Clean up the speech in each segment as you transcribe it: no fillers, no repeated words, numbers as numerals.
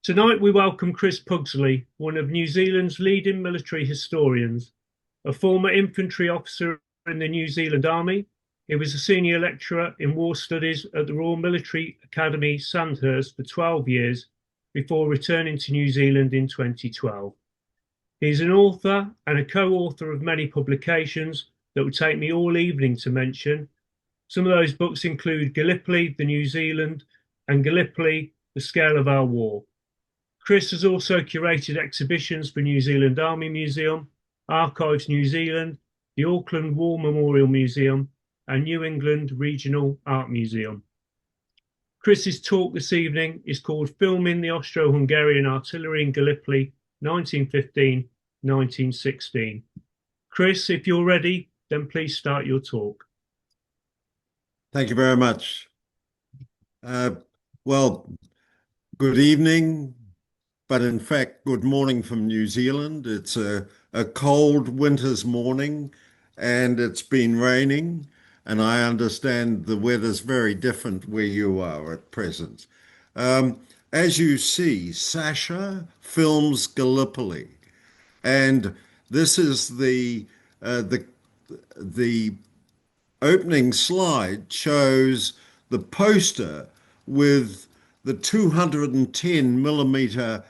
Tonight we welcome Chris Pugsley, one of New Zealand's leading military historians. A former infantry officer in the New Zealand Army, he was a senior lecturer in war studies at the Royal Military Academy Sandhurst for 12 years before returning to New Zealand in 2012. He's an author and a co-author of many publications that would take me all evening to mention. Some of those books include Gallipoli, the New Zealand, and Gallipoli, the Scale of Our War. Chris has also curated exhibitions for New Zealand Army Museum, Archives New Zealand, the Auckland War Memorial Museum, and New England Regional Art Museum. Chris's talk this evening is called Filming the Austro-Hungarian Artillery in Gallipoli, 1915-1916. Chris, if you're ready, then please start your talk. Thank you very much. Well, good evening, but in fact, good morning from New Zealand. It's a cold winter's morning and it's been raining, and I understand the weather's very different where you are at present. As you see, Sasha films Gallipoli, and this is the opening slide shows the poster with the 210 millimeter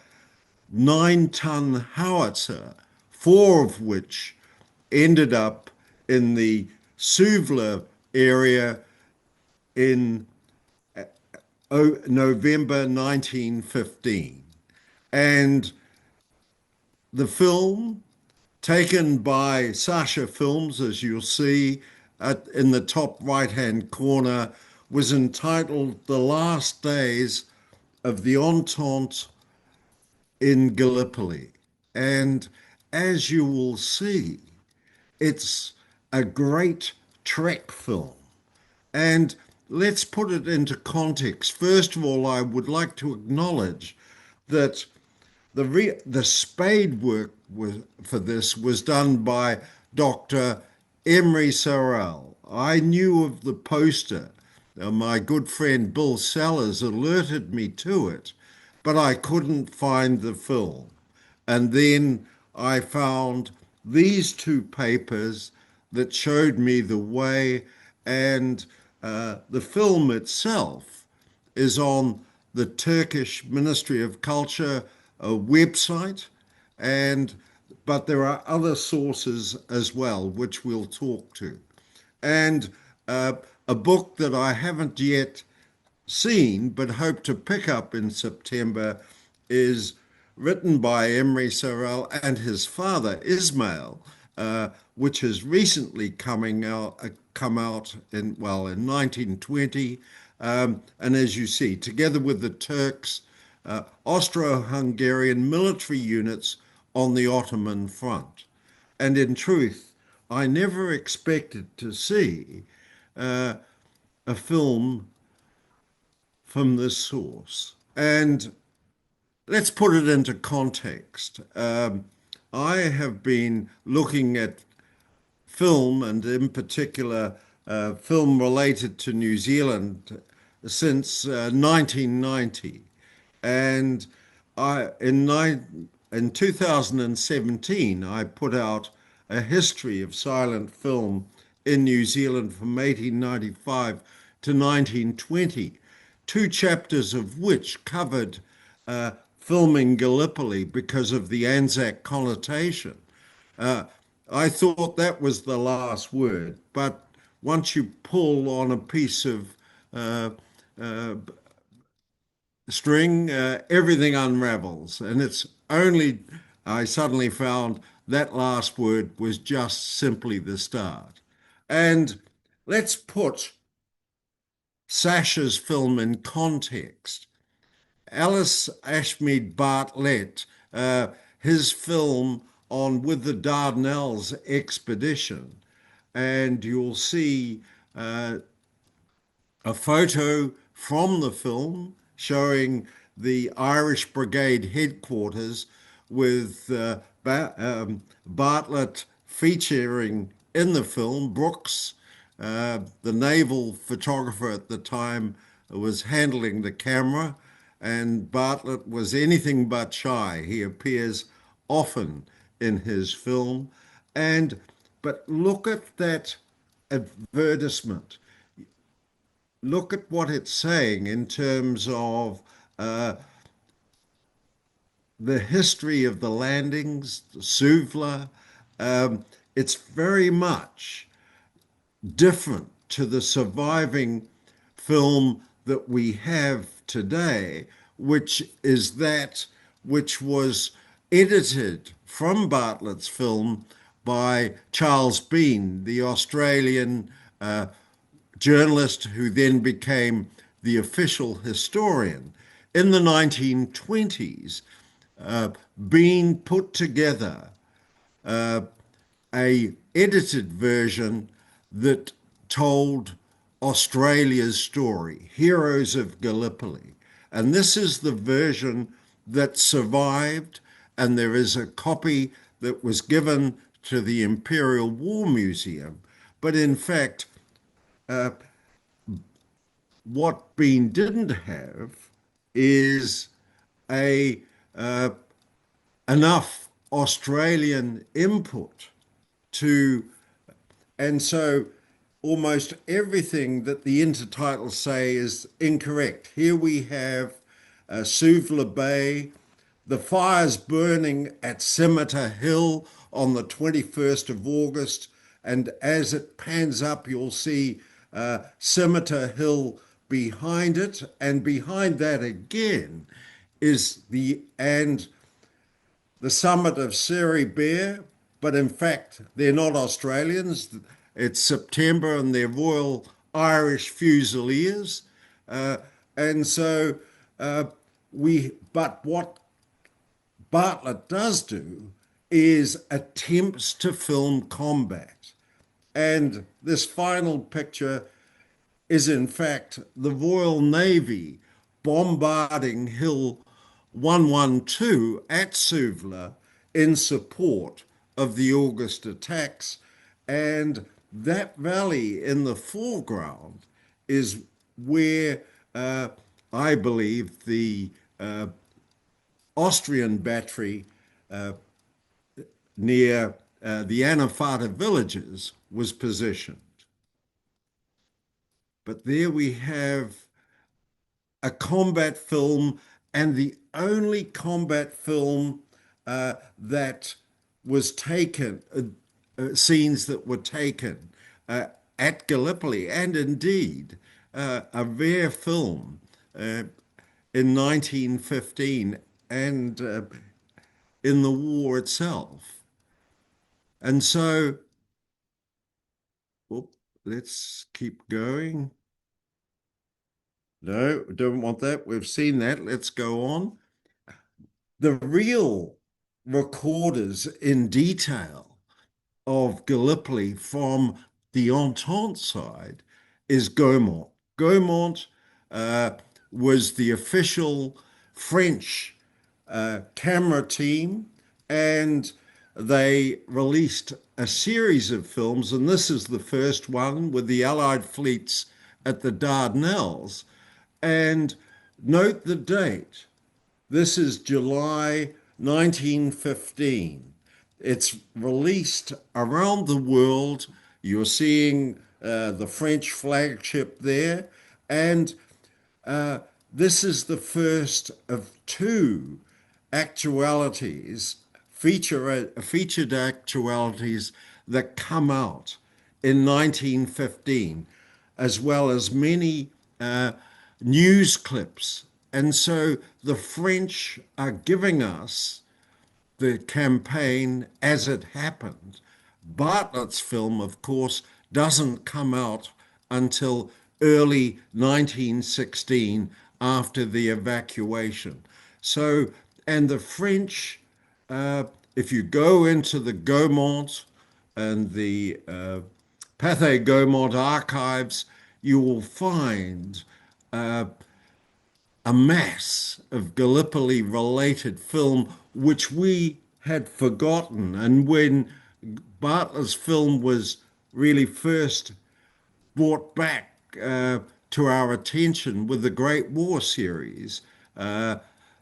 9-ton howitzer, 4 of which ended up in the Suvla area in November 1915. And the film, taken by Sasha Films, as you'll see in the top right-hand corner, was entitled The Last Days of the Entente in Gallipoli. And as you will see, it's a great Trek film. And let's put it into context. First of all, I would like to acknowledge that the spade work for this was done by Dr. Emery Sorrell. I knew of the poster. My good friend Bill Sellers alerted me to it, but I couldn't find the film. And then I found these 2 papers that showed me the way, and the film itself is on the Turkish Ministry of Culture website, but there are other sources as well, which we'll talk to. And a book that I haven't yet seen but hope to pick up in September is written by Emery Sorrell and his father Ismail, which has recently come out in 1920, and as you see, together with the Turks, Austro-Hungarian military units on the Ottoman front. And in truth, I never expected to see a film from this source. And let's put it into context. I have been looking at film, and in particular film related to New Zealand, since 1990. And in 2017, I put out a history of silent film in New Zealand from 1895 to 1920, 2 chapters of which covered filming Gallipoli because of the Anzac connotation. I thought that was the last word, but once you pull on a piece of string, everything unravels. And it's only, I suddenly found that last word was just simply the start. And let's put Sasha's film in context. Alice Ashmead Bartlett, his film on With the Dardanelles expedition, and you'll see a photo from the film showing the Irish Brigade headquarters with Bartlett featuring in the film. Brooks, the naval photographer at the time, was handling the camera, and Bartlett was anything but shy. He appears often in his film. But look at that advertisement. Look at what it's saying in terms of uh, the history of the landings, the Suvla. It's very much different to the surviving film that we have today, which is that which was edited from Bartlett's film by Charles Bean, the Australian journalist who then became the official historian. In the 1920s, Bean put together a edited version that told Australia's story, Heroes of Gallipoli. And this is the version that survived, and there is a copy that was given to the Imperial War Museum. But in fact, what Bean didn't have is a enough Australian input to, and so almost everything that the intertitles say is incorrect. Here we have Suvla Bay, the fires burning at Scimitar Hill on the 21st of August, and as it pans up, you'll see Scimitar Hill behind it, and behind that again is the summit of Seri Bear, but in fact, they're not Australians. It's September and they're Royal Irish Fusiliers. And so but what Bartlett does do is attempts to film combat. And this final picture is in fact the Royal Navy bombarding Hill 112 at Suvla in support of the August attacks. And that valley in the foreground is where I believe the Austrian battery near the Anafata villages was positioned. But there we have a combat film, and the only combat film that was taken, scenes that were taken at Gallipoli, and indeed a rare film in 1915 and in the war itself. And so, let's keep going. No, don't want that. We've seen that. Let's go on. The real recorders in detail of Gallipoli from the Entente side is Gaumont. Gaumont was the official French camera team, and they released a series of films, and this is the first one with the Allied fleets at the Dardanelles. And note the date. This is July 1915. It's released around the world. You're seeing the French flagship there. And this is the first of two actualities, featured actualities that come out in 1915, as well as many news clips. And so the French are giving us the campaign as it happened. Bartlett's film, of course, doesn't come out until early 1916 after the evacuation. So, and the French, if you go into the Gaumont and the Pathé Gaumont archives, you will find a mass of Gallipoli-related film, which we had forgotten. And when Bartlett's film was really first brought back to our attention with the Great War series, uh,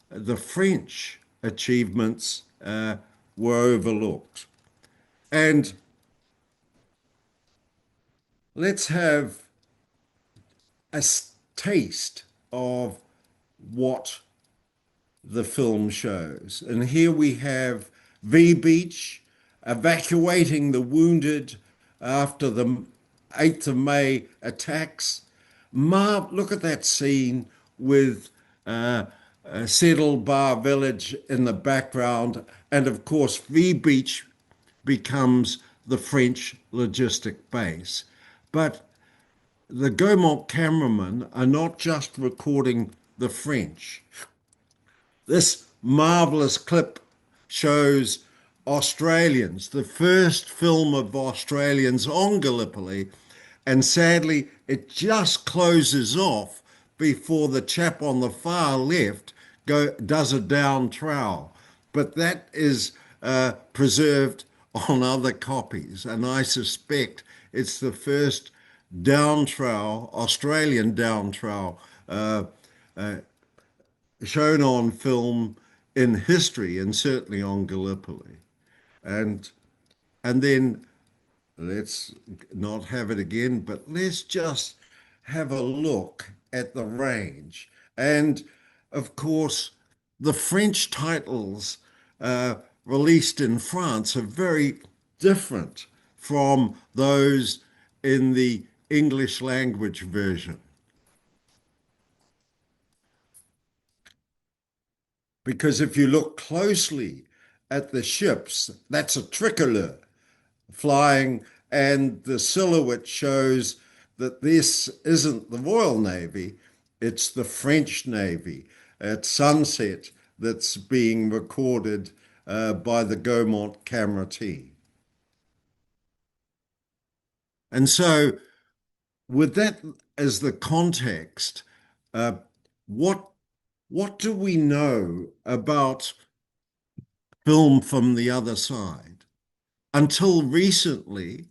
the French achievements were overlooked. And let's have a taste of what the film shows. And here we have V Beach evacuating the wounded after the 8th of May attacks. Look at that scene with Settled Bar Village in the background. And of course, V Beach becomes the French logistic base. But the Gaumont cameramen are not just recording the French. This marvelous clip shows Australians, the first film of Australians on Gallipoli, and sadly, it just closes off before the chap on the far left does a down trowel. But that is preserved on other copies, and I suspect it's the first down trowel, Australian down trowel, shown on film in history, and certainly on Gallipoli. And then let's not have it again, but let's just have a look at the range. And of course, the French titles released in France are very different from those in the English language version. Because if you look closely at the ships, that's a tricolor flying, and the silhouette shows that this isn't the Royal Navy, it's the French Navy at sunset that's being recorded by the Gaumont camera team. And so with that as the context, what do we know about film from the other side? Until recently,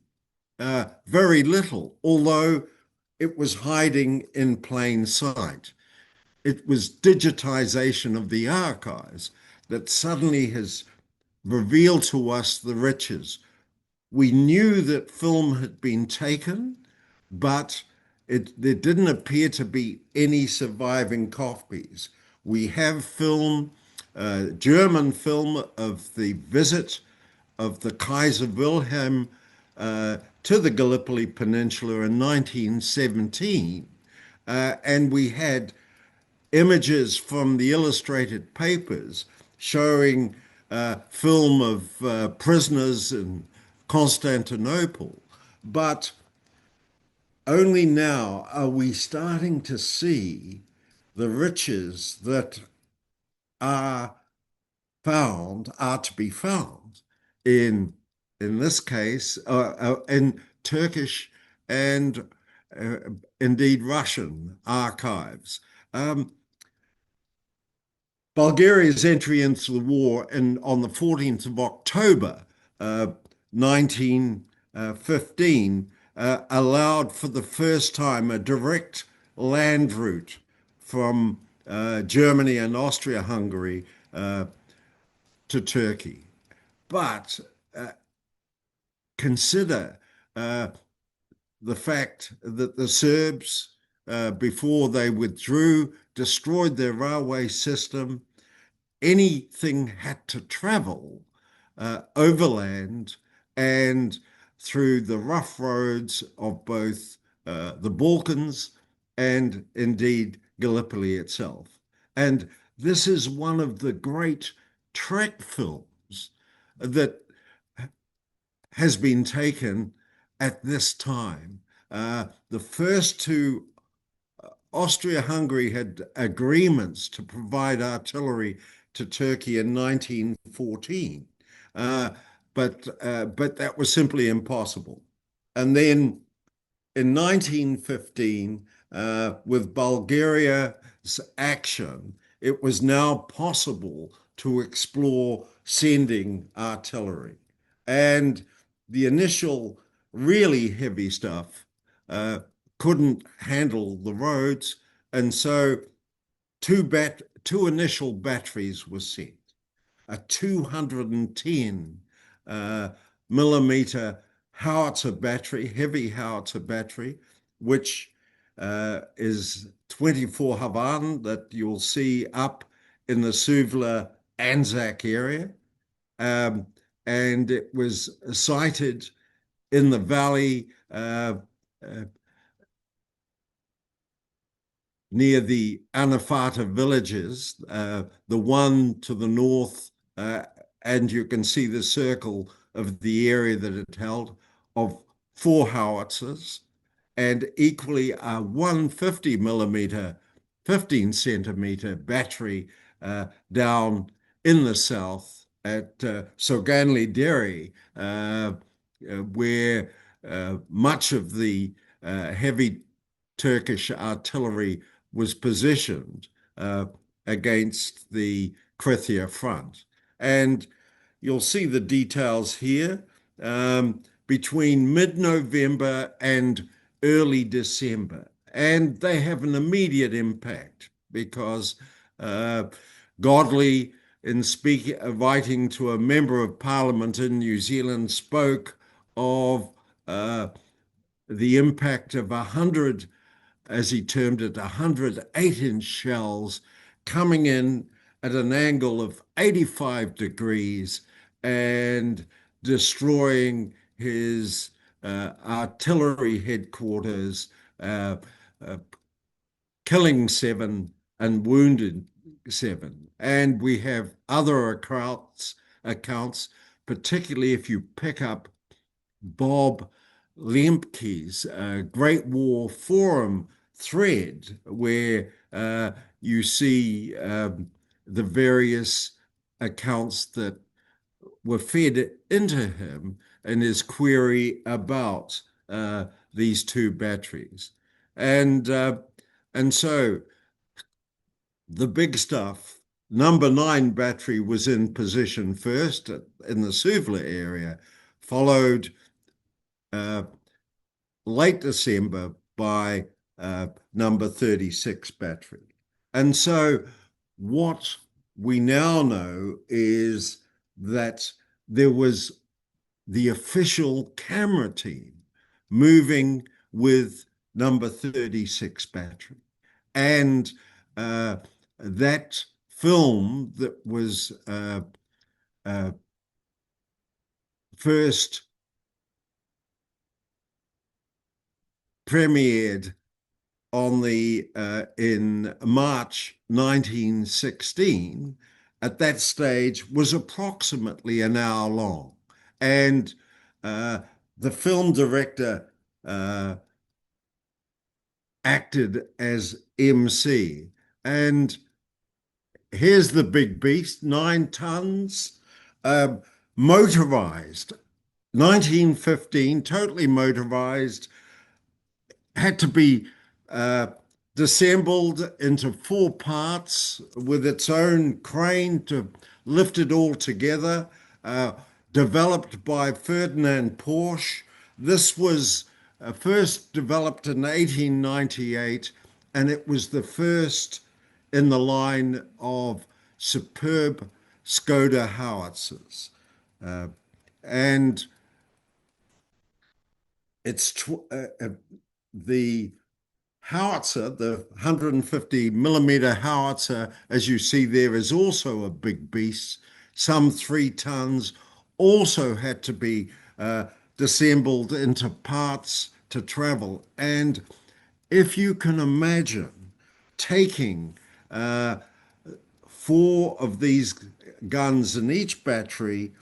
very little, although it was hiding in plain sight. It was digitization of the archives that suddenly has revealed to us the riches. We knew that film had been taken, but there didn't appear to be any surviving copies. We have film, German film of the visit of the Kaiser Wilhelm to the Gallipoli Peninsula in 1917. And we had images from the illustrated papers showing film of prisoners in Constantinople. But only now are we starting to see the riches that are to be found in this case, in Turkish and indeed Russian archives. Bulgaria's entry into the war on the 14th of October 1915 allowed for the first time a direct land route from Germany and Austria-Hungary to Turkey. But consider the fact that the Serbs, before they withdrew, destroyed their railway system. Anything had to travel overland and through the rough roads of both the Balkans and indeed Gallipoli itself. And this is one of the great Trek films that has been taken at this time. The first two, Austria-Hungary had agreements to provide artillery to Turkey in 1914, but that was simply impossible. And then in 1915, with Bulgaria's action, it was now possible to explore sending artillery. And the initial really heavy stuff couldn't handle the roads. And so two two initial batteries were sent. A 210 millimeter Howitzer battery, heavy Howitzer battery, which is 24 Havan that you'll see up in the Suvla-Anzac area. And it was sighted in the valley near the Anafata villages, the one to the north, and you can see the circle of the area that it held, of 4 howitzers, and equally a 150 millimeter, 15 centimeter battery down in the south at Soganli Deri, where much of the heavy Turkish artillery was positioned against the Krithia front. And you'll see the details here. Between mid-November and early December. And they have an immediate impact because Godley, in writing to a member of parliament in New Zealand, spoke of the impact of 100, as he termed it, 100 8-inch shells coming in at an angle of 85 degrees and destroying his artillery headquarters, killing 7 and wounded 7. And we have other accounts, particularly if you pick up Bob Lemke's Great War Forum thread, where you see the various accounts that were fed into him in his query about these 2 batteries. And so the big stuff, number 9 battery was in position first in the Suvla area, followed late December by number 36 battery. And so what we now know is that there was the official camera team moving with number 36 battery. And that film that was first premiered on in March 1916, at that stage was approximately an hour long. And the film director acted as MC. And here's the big beast, 9 tons, motorized, 1915, totally motorized, had to be disassembled into 4 parts with its own crane to lift it all together, developed by Ferdinand Porsche. This was first developed in 1898, and it was the first in the line of superb Skoda howitzers. And it's the howitzer, the 150 millimeter howitzer, as you see there, is also a big beast, some 3 tons, also had to be disassembled into parts to travel. And if you can imagine taking 4 of these guns in each battery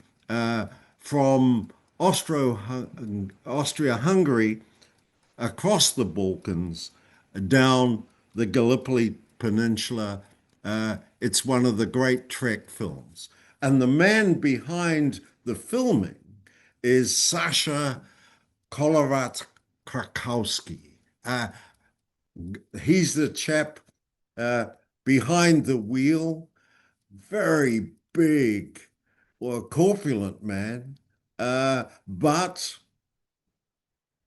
from Austria-Hungary across the Balkans, down the Gallipoli Peninsula. It's one of the great Trek films. And the man behind the filming is Sasha Kolorat-Krakowski. He's the chap behind the wheel, very big, or corpulent man, but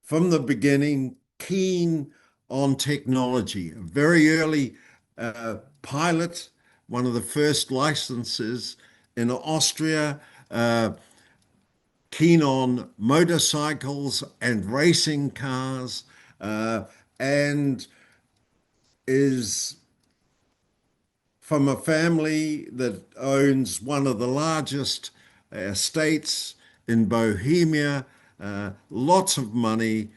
from the beginning, keen on technology, a very early pilot, one of the first licenses in Austria, keen on motorcycles and racing cars, and is from a family that owns one of the largest estates in Bohemia, lots of money,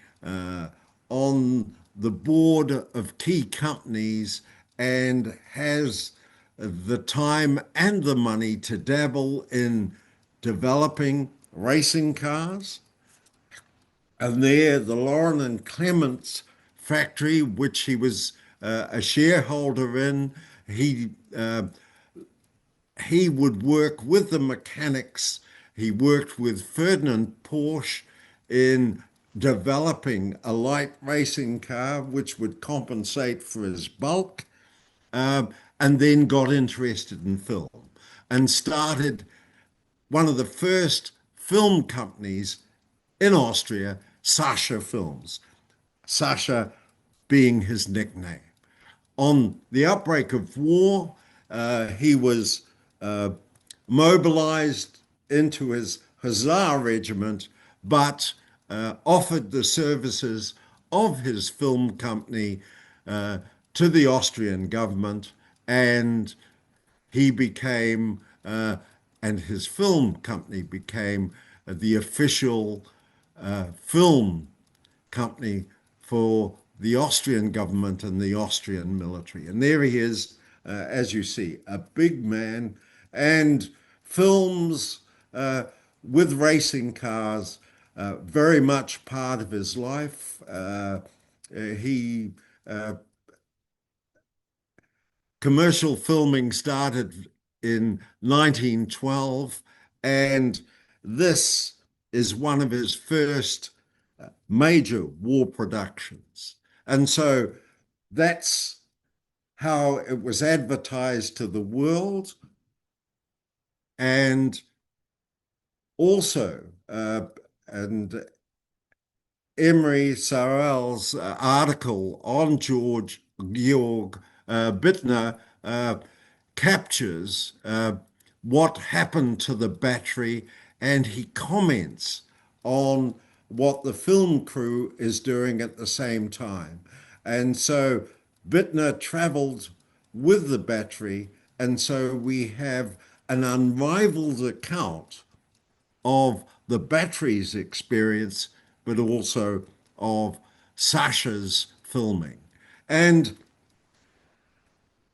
on the board of key companies, and has the time and the money to dabble in developing racing cars. And there, the Lauren and Clements factory, which he was a shareholder in, he uh, he would work with the mechanics. He worked with Ferdinand Porsche in developing a light racing car which would compensate for his bulk, and then got interested in film and started one of the first film companies in Austria, Sasha Films, Sasha being his nickname. On the outbreak of war, he was uh, mobilized into his Hussar regiment, but offered the services of his film company to the Austrian government, and he became, and his film company became the official film company for the Austrian government and the Austrian military. And there he is, as you see, a big man, and films with racing cars, very much part of his life. He Commercial filming started in 1912, and this is one of his first major war productions. And so that's how it was advertised to the world. And also, and Emery Sarel's article on Georg Bittner captures what happened to the battery, and he comments on what the film crew is doing at the same time. And so Bittner traveled with the battery, and so we have an unrivaled account of the battery's experience, but also of Sasha's filming. And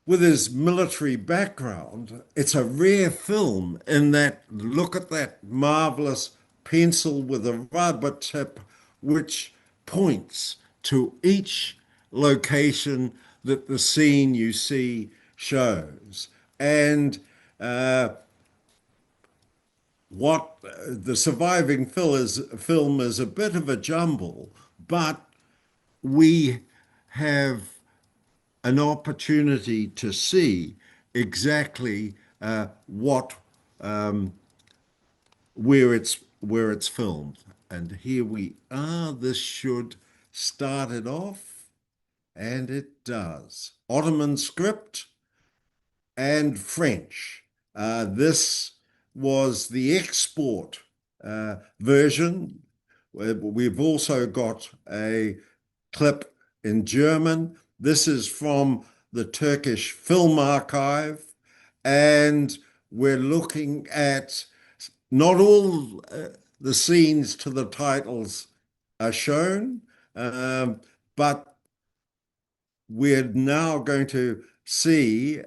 with his military background, it's a rare film in that, look at that marvelous pencil with a rubber tip, which points to each location that the scene you see shows. And what the surviving film is a bit of a jumble, but we have an opportunity to see exactly what where it's filmed. And here we are. This should start it off, and it does. Ottoman script and French. This was the export version. We've also got a clip in German. This is from the Turkish Film Archive, and we're looking at not all the scenes to the titles are shown, but we're now going to see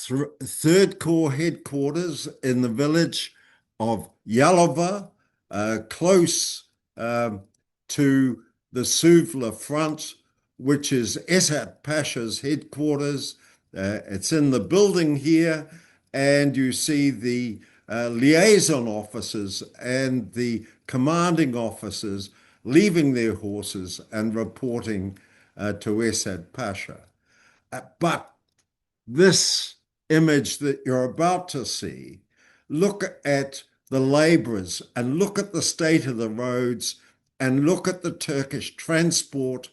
Third Corps headquarters in the village of Yalova, close to the Suvla front, which is Esat Pasha's headquarters. It's in the building here, and you see the liaison officers and the commanding officers leaving their horses and reporting to Esad Pasha. But this image that you're about to see, look at the laborers and look at the state of the roads and look at the Turkish transport,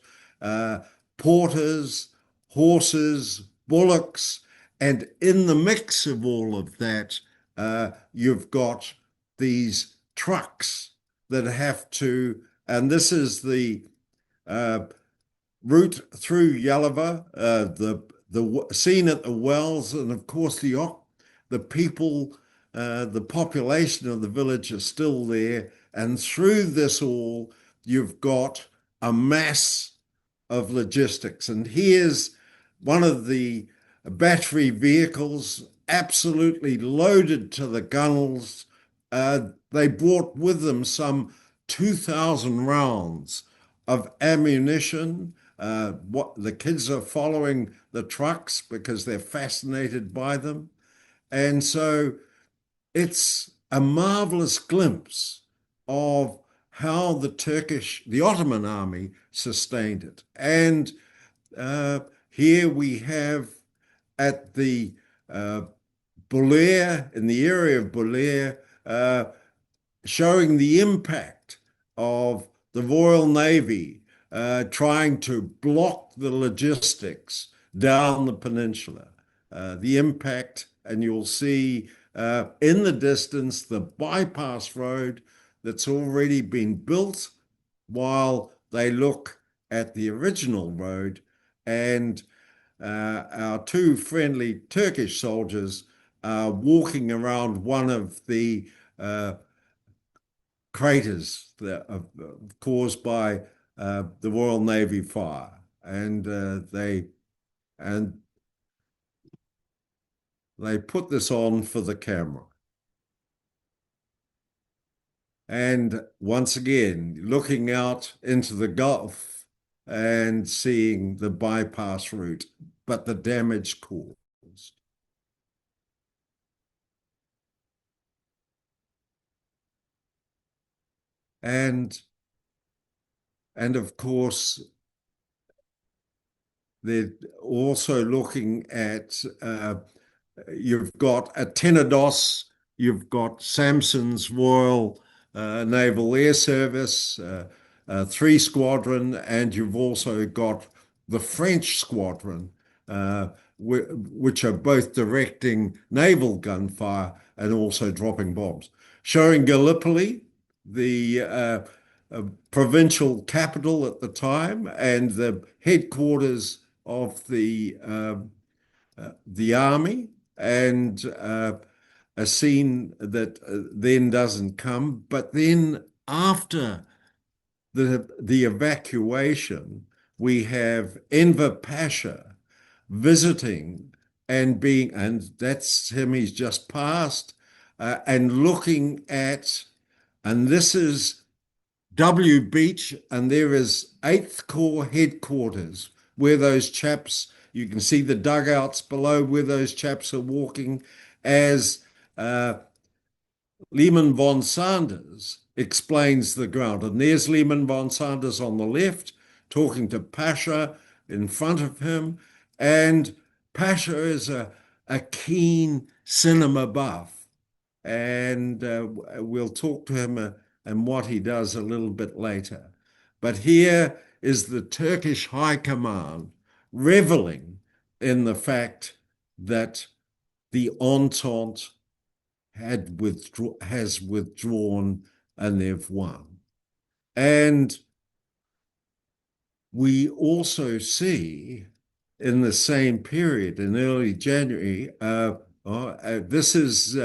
porters, horses, bullocks, and in the mix of all of that, you've got these trucks that have to, and this is the route through Yalova, the scene at the wells, and of course the people, the population of the village are still there, and through this all, you've got a mass of logistics. And here's one of the battery vehicles, absolutely loaded to the gunnels. They brought with them some 2,000 rounds of ammunition. What the kids are following the trucks because they're fascinated by them. And so it's a marvelous glimpse of how the Ottoman army sustained it. And here we have at the Bulair, in the area of Bulair, showing the impact of the Royal Navy trying to block the logistics down the peninsula. The impact, and you'll see in the distance the bypass road that's already been built while they look at the original road. And our two friendly Turkish soldiers are walking around one of the craters that are caused by the Royal Navy fire. And they put this on for the camera. And once again, looking out into the Gulf and seeing the bypass route, but the damage caused. And of course, they're also looking at, you've got at Tenedos, you've got Samson's Royal Naval Air Service, 3 Squadron, and you've also got the French Squadron, which are both directing naval gunfire and also dropping bombs. Showing Gallipoli, the provincial capital at the time and the headquarters of the army, and a scene that then doesn't come. But then after the evacuation, we have Enver Pasha visiting and that's him, he's just passed, and looking at, and this is W Beach, and there is 8th Corps headquarters where those chaps, you can see the dugouts below where those chaps are walking as Lehman von Sanders explains the ground. And there's Lehman von Sanders on the left talking to Pasha in front of him. And Pasha is a keen cinema buff. And we'll talk to him and what he does a little bit later. But here is the Turkish High Command reveling in the fact that the Entente has withdrawn and they've won. And we also see in the same period, in early January, this is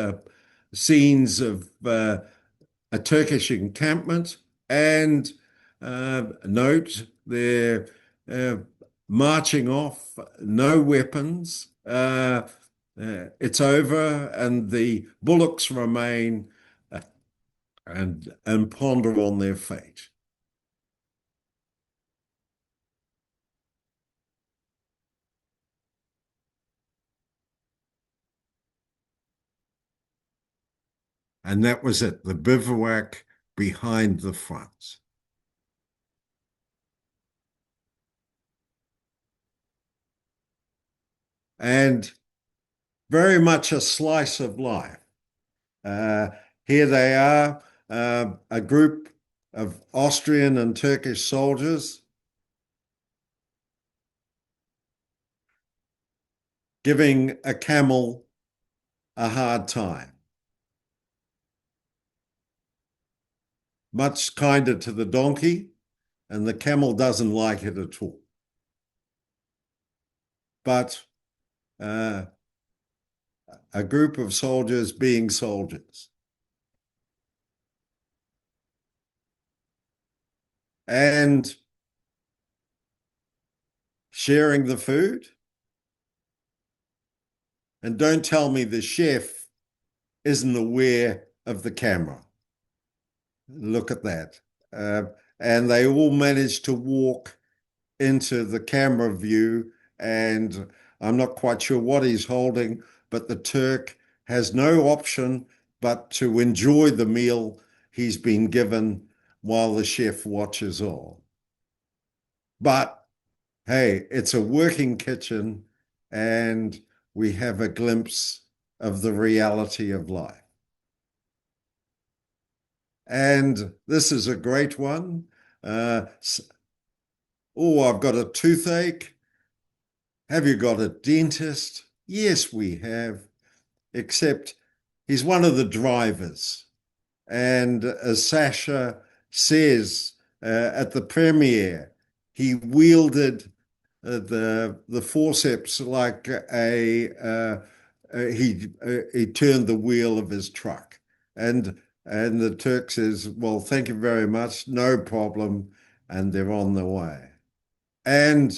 scenes of a Turkish encampment, and note they're marching off, no weapons. It's over, and the bullocks remain and ponder on their fate. And that was it, the bivouac behind the front. And very much a slice of life. Here they are, a group of Austrian and Turkish soldiers. giving a camel a hard time. Much kinder to the donkey, and the camel doesn't like it at all. But a group of soldiers being soldiers. And sharing the food. And don't tell me the chef isn't aware of the camera. Look at that. And they all managed to walk into the camera view, and I'm not quite sure what he's holding, but the Turk has no option but to enjoy the meal he's been given while the chef watches on. But hey, it's a working kitchen, and we have a glimpse of the reality of life. And this is a great one. Oh, I've got a toothache. Have you got a dentist? Yes, we have, except he's one of the drivers. And as Sasha says at the premiere, he wielded the forceps like he turned the wheel of his truck. And the Turk says, well, thank you very much, no problem, and they're on their way. And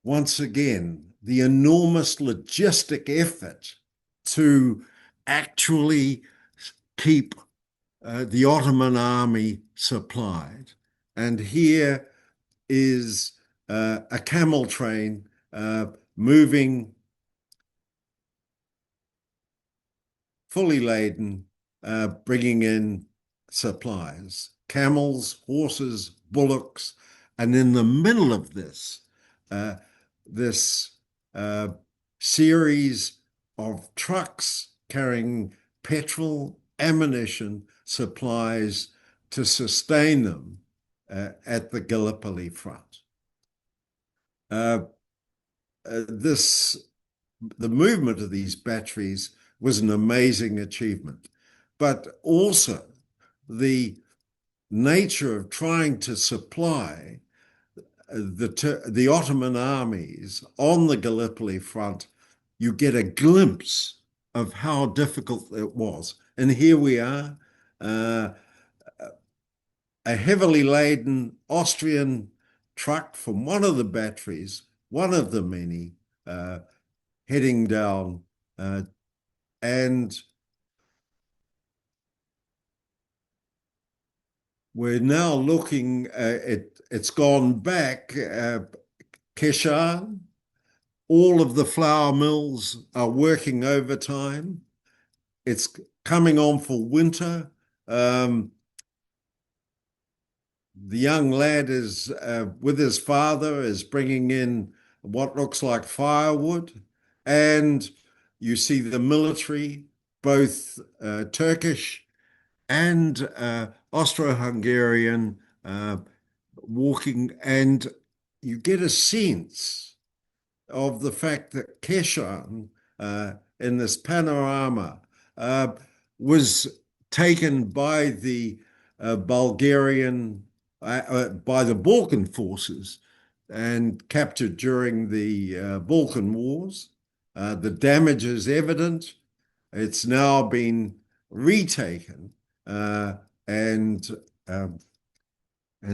once again, the enormous logistic effort to actually keep the Ottoman army supplied. And here is a camel train moving fully laden, bringing in supplies, camels, horses, bullocks, and in the middle of this, series of trucks carrying petrol, ammunition, supplies to sustain them at the Gallipoli front. The movement of these batteries was an amazing achievement, but also the nature of trying to supply the Ottoman armies on the Gallipoli front, you get a glimpse of how difficult it was. And here we are, a heavily laden Austrian truck from one of the batteries, one of the many, heading down, and we're now looking at, it's gone back, Keshan. All of the flour mills are working overtime. It's coming on for winter. The young lad is with his father, is bringing in what looks like firewood. And you see the military, both Turkish and Austro-Hungarian, walking, and you get a sense of the fact that Keshan, in this panorama, was taken by the Bulgarian, by the Balkan forces and captured during the Balkan Wars. The damage is evident. It's now been retaken, and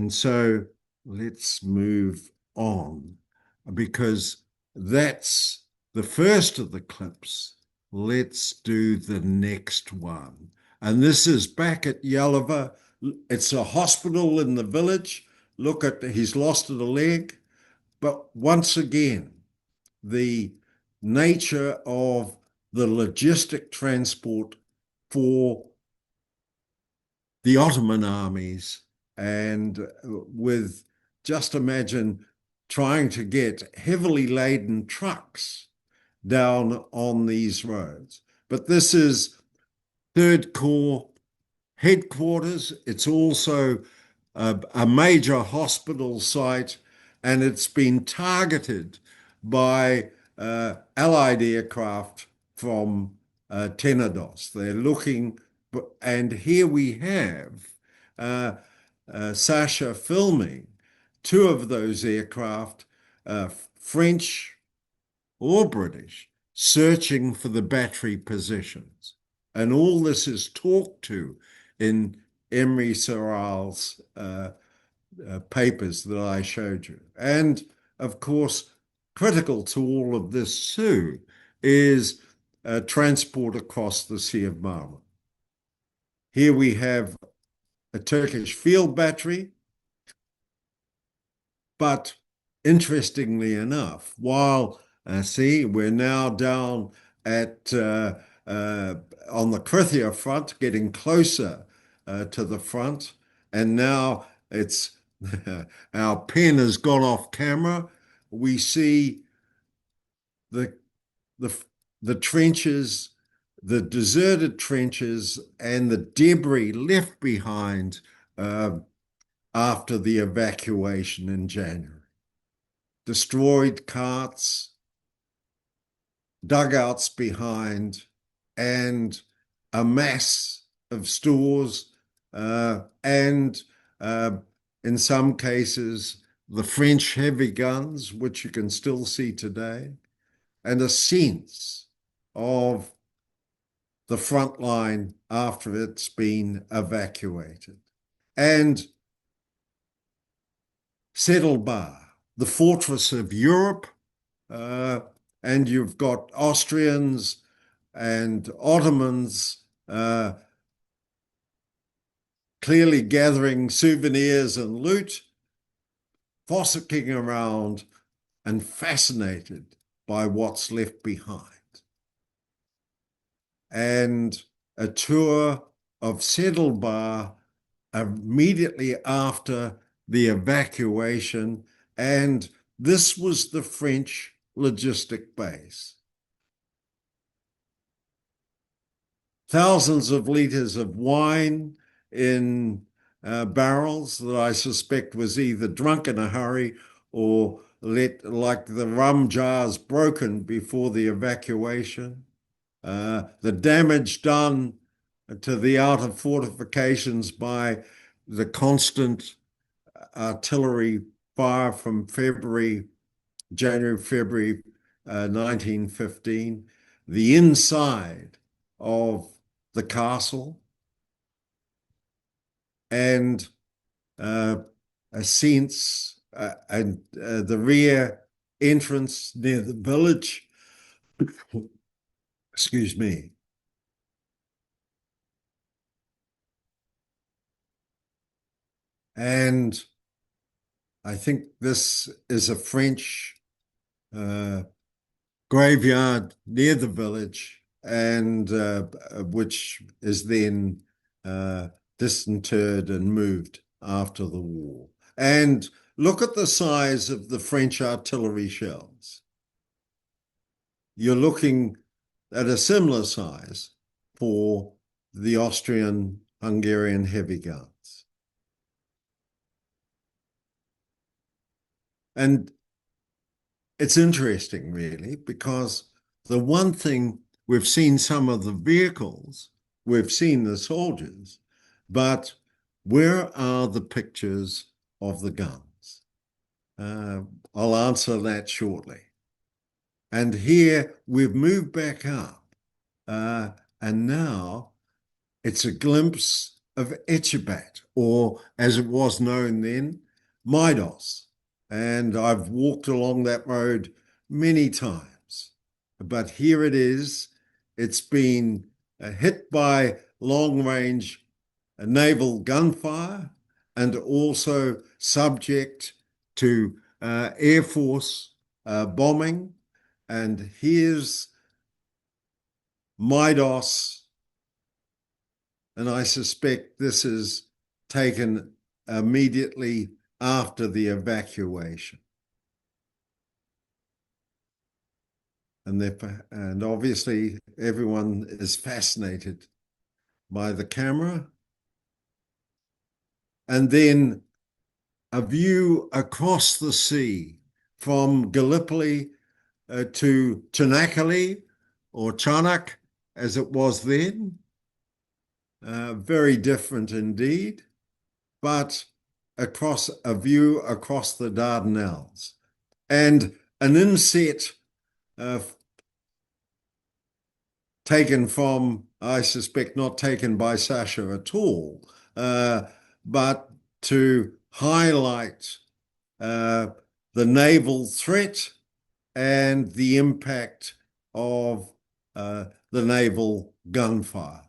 so let's move on, because that's the first of the clips. Let's do the next one. And this is back at Yalova. It's a hospital in the village. Look at, he's lost a leg. But once again, the nature of the logistic transport for the Ottoman armies, and with, just imagine trying to get heavily laden trucks down on these roads. But this is Third Corps headquarters. It's also a major hospital site, and it's been targeted by Allied aircraft from Tenedos. They're looking, and here we have Sasha filming two of those aircraft, French or British, searching for the battery positions. And all this is talked to in Emery Sorrell's papers that I showed you. And of course, critical to all of this too is transport across the Sea of Marmara. Here we have a Turkish field battery, but interestingly enough, while see, we're now down at on the Krithia front, getting closer to the front, and now it's our pen has gone off camera. We see the the the trenches, the deserted trenches, and the debris left behind after the evacuation in January. Destroyed carts, dugouts behind, and a mass of stores, and in some cases, the French heavy guns, which you can still see today, and a sense of the front line after it's been evacuated. And Saddlebar, the fortress of Europe, and you've got Austrians and Ottomans clearly gathering souvenirs and loot, fossicking around and fascinated by what's left behind. And a tour of Saddlebar immediately after the evacuation, and this was the French logistic base. Thousands of liters of wine in barrels that I suspect was either drunk in a hurry or like the rum jars broken before the evacuation. The damage done to the outer fortifications by the constant artillery fire from January, February 1915, the inside of the castle, and a sense, and the rear entrance near the village, excuse me. And I think this is a French graveyard near the village, and which is then disinterred and moved after the war. And look at the size of the French artillery shells. You're looking at a similar size for the Austrian-Hungarian heavy guns. And it's interesting, really, because the one thing we've seen some of the vehicles, we've seen the soldiers, but where are the pictures of the guns? I'll answer that shortly. And here we've moved back up, and now it's a glimpse of Ecbatana, or as it was known then, Midos. And I've walked along that road many times. But here it is. It's been hit by long-range naval gunfire and also subject to Air Force bombing. And here's Midos. And I suspect this is taken immediately after the evacuation. And obviously everyone is fascinated by the camera. And then a view across the sea from Gallipoli to Çanakkale or Chanak as it was then. Very different indeed, but across a view across the Dardanelles. And an inset taken from, I suspect, not taken by Sasha at all, but to highlight the naval threat and the impact of the naval gunfire.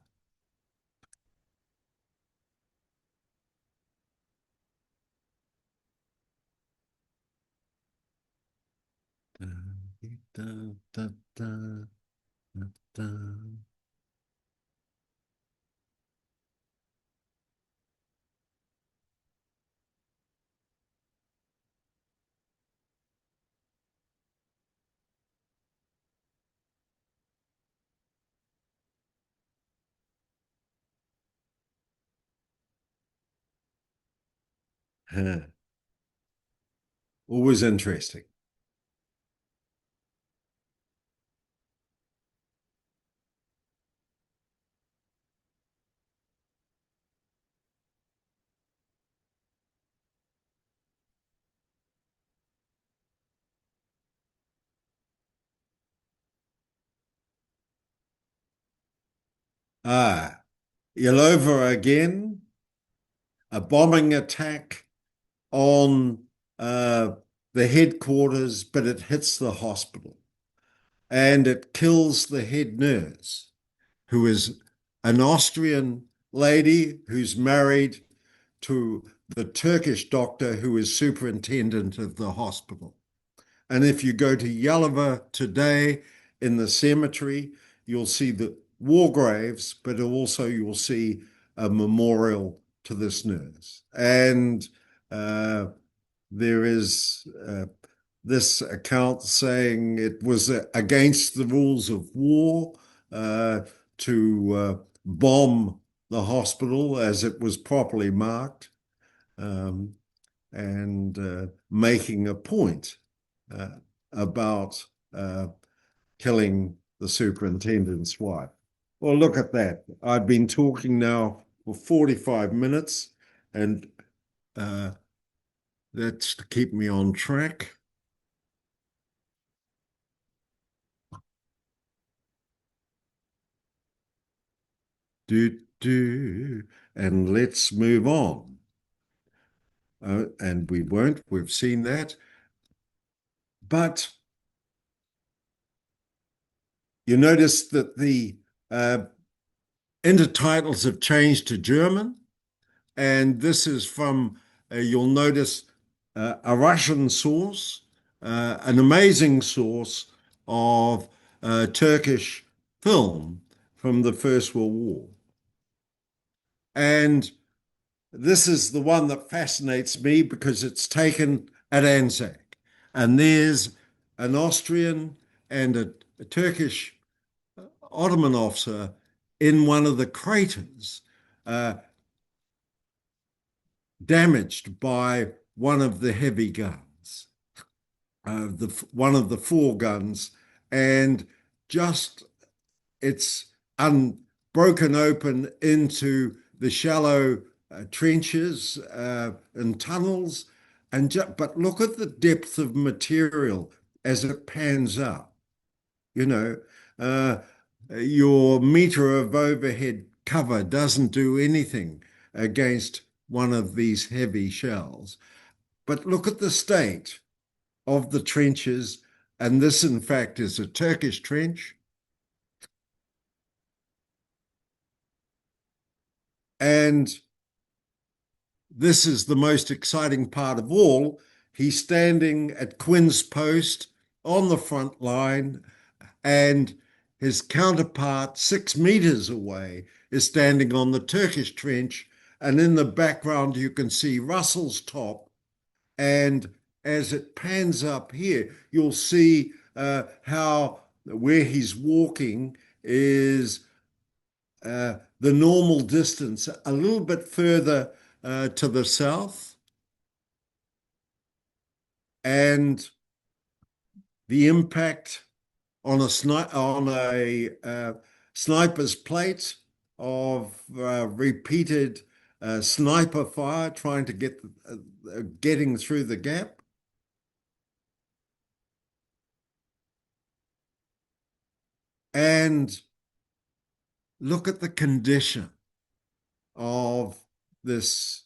Always interesting. Ilova again, a bombing attack on the headquarters, but it hits the hospital and it kills the head nurse, who is an Austrian lady who's married to the Turkish doctor who is superintendent of the hospital. And if you go to Yalova today in the cemetery, you'll see the war graves, but also you'll see a memorial to this nurse. And there is this account saying it was against the rules of war to bomb the hospital as it was properly marked, and making a point about killing the superintendent's wife. Well, look at that. I've been talking now for 45 minutes, and that's to keep me on track. And let's move on. And we won't, we've seen that. But you notice that the intertitles have changed to German, and this is from, you'll notice, a Russian source, an amazing source of Turkish film from the First World War. And this is the one that fascinates me because it's taken at Anzac. And there's an Austrian and a Turkish Ottoman officer in one of the craters, damaged by one of the heavy guns, one of the four guns, and just it's broken open into the shallow trenches and tunnels, but look at the depth of material as it pans up. You know, your meter of overhead cover doesn't do anything against one of these heavy shells. But look at the state of the trenches, and this, in fact, is a Turkish trench. And this is the most exciting part of all. He's standing at Quinn's Post on the front line, and his counterpart 6 meters away is standing on the Turkish trench. And in the background, you can see Russell's top. And as it pans up here, you'll see how where he's walking is the normal distance, a little bit further to the south. And the impact on a sniper's plate of repeated sniper fire trying to getting through the gap. And look at the condition of this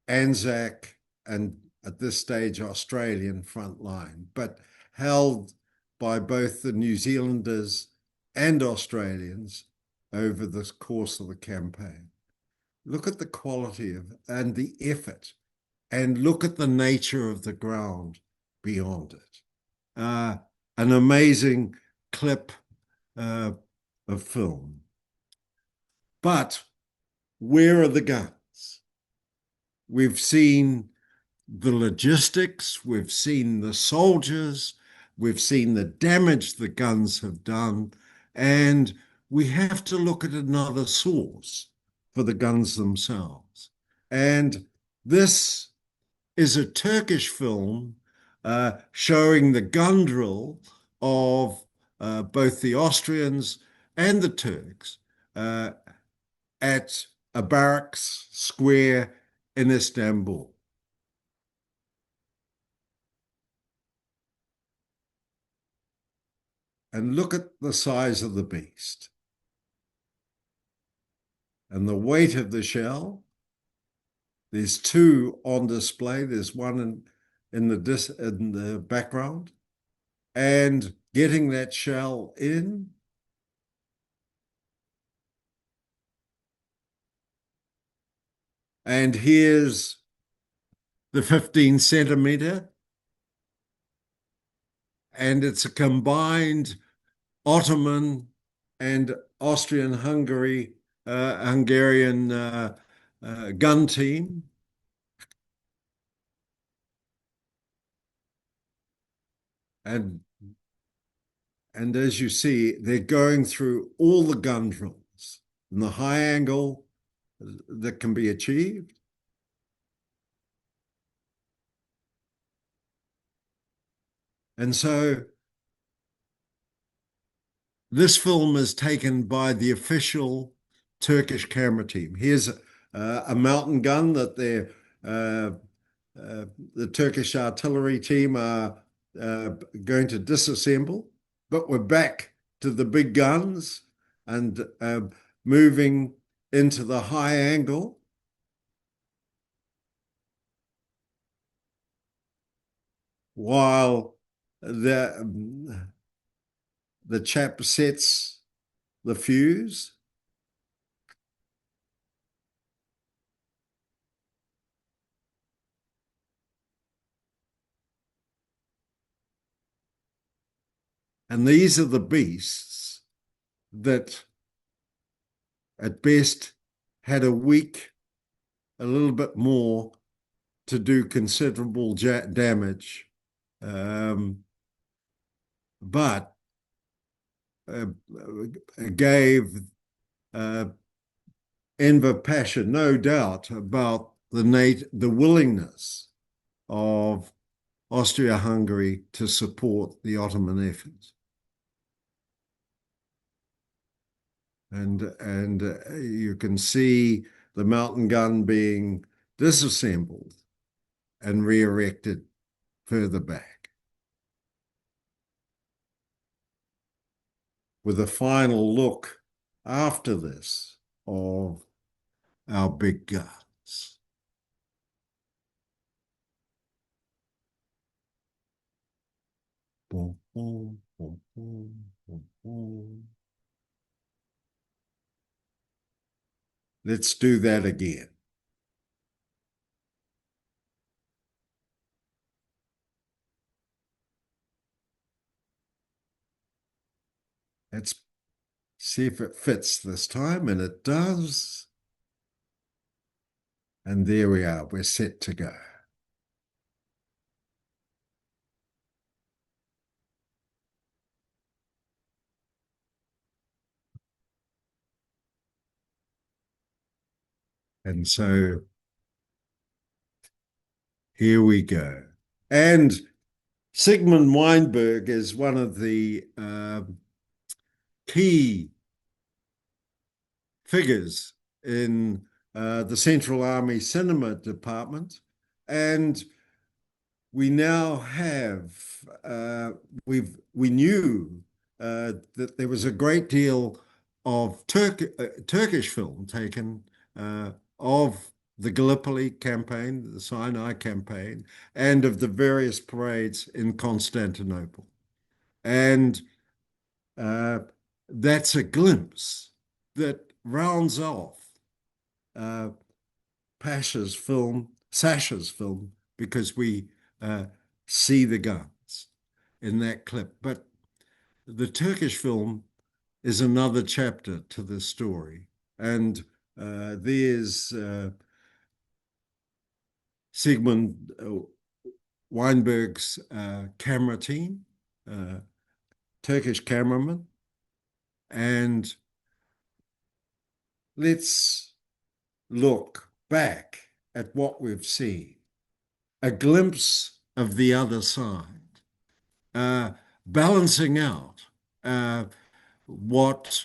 Anzac and at this stage Australian front line, but held by both the New Zealanders and Australians over the course of the campaign. Look at the quality and the effort, and look at the nature of the ground beyond it. An amazing clip of film. But where are the guns? We've seen the logistics, we've seen the soldiers, we've seen the damage the guns have done, and we have to look at another source for the guns themselves. And this is a Turkish film showing the gun drill of both the Austrians and the Turks at a barracks square in Istanbul. And look at the size of the beast and the weight of the shell. There's two on display. There's one in the background, and getting that shell in. And here's the 15 centimeter, and it's a combined Ottoman and Austrian-Hungary Hungarian gun team. And as you see, they're going through all the gun drills and the high angle that can be achieved. And so this film is taken by the official Turkish camera team. Here's a mountain gun that the Turkish artillery team are going to disassemble. But we're back to the big guns and moving into the high angle. While the chap sets the fuse. And these are the beasts that at best had a week, a little bit more, to do considerable damage. But gave Enver Pasha no doubt about the willingness of Austria-Hungary to support the Ottoman effort. And you can see the mountain gun being disassembled and re-erected further back, with a final look after this of our big guns. Boom, boom, boom, boom, boom, boom. Let's do that again. Let's see if it fits this time, and it does. And there we are, we're set to go. And so here we go. And Sigmund Weinberg is one of the key figures in the Central Army Cinema Department. And we now have, we knew that there was a great deal of Turkish film taken of the Gallipoli campaign, the Sinai campaign, and of the various parades in Constantinople. And uh, that's a glimpse that rounds off uh, Sasha's film, because we see the guns in that clip. But the Turkish film is another chapter to this story. And there's Sigmund Weinberg's camera team, Turkish cameraman. And let's look back at what we've seen, a glimpse of the other side, balancing out what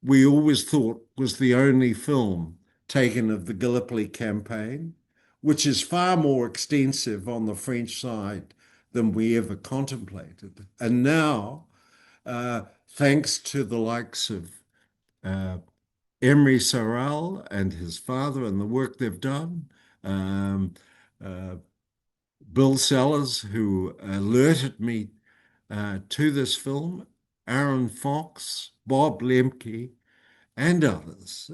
we always thought was the only film taken of the Gallipoli campaign, which is far more extensive on the French side than we ever contemplated. And now, thanks to the likes of Emery Sorel and his father and the work they've done, uh, Bill Sellers, who alerted me to this film, Aaron Fox, Bob Lemke, and others,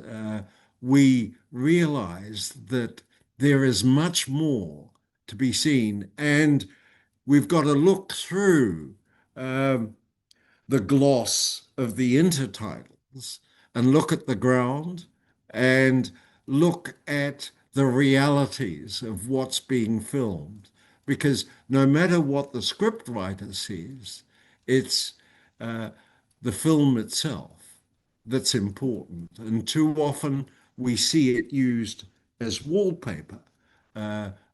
we realized that there is much more to be seen, and we've got to look through the gloss of the intertitles and look at the ground and look at the realities of what's being filmed. Because no matter what the scriptwriter says, it's the film itself that's important. And too often we see it used as wallpaper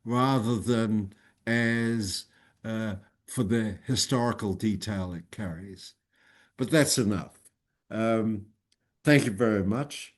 rather than as for the historical detail it carries. But that's enough. Thank you very much.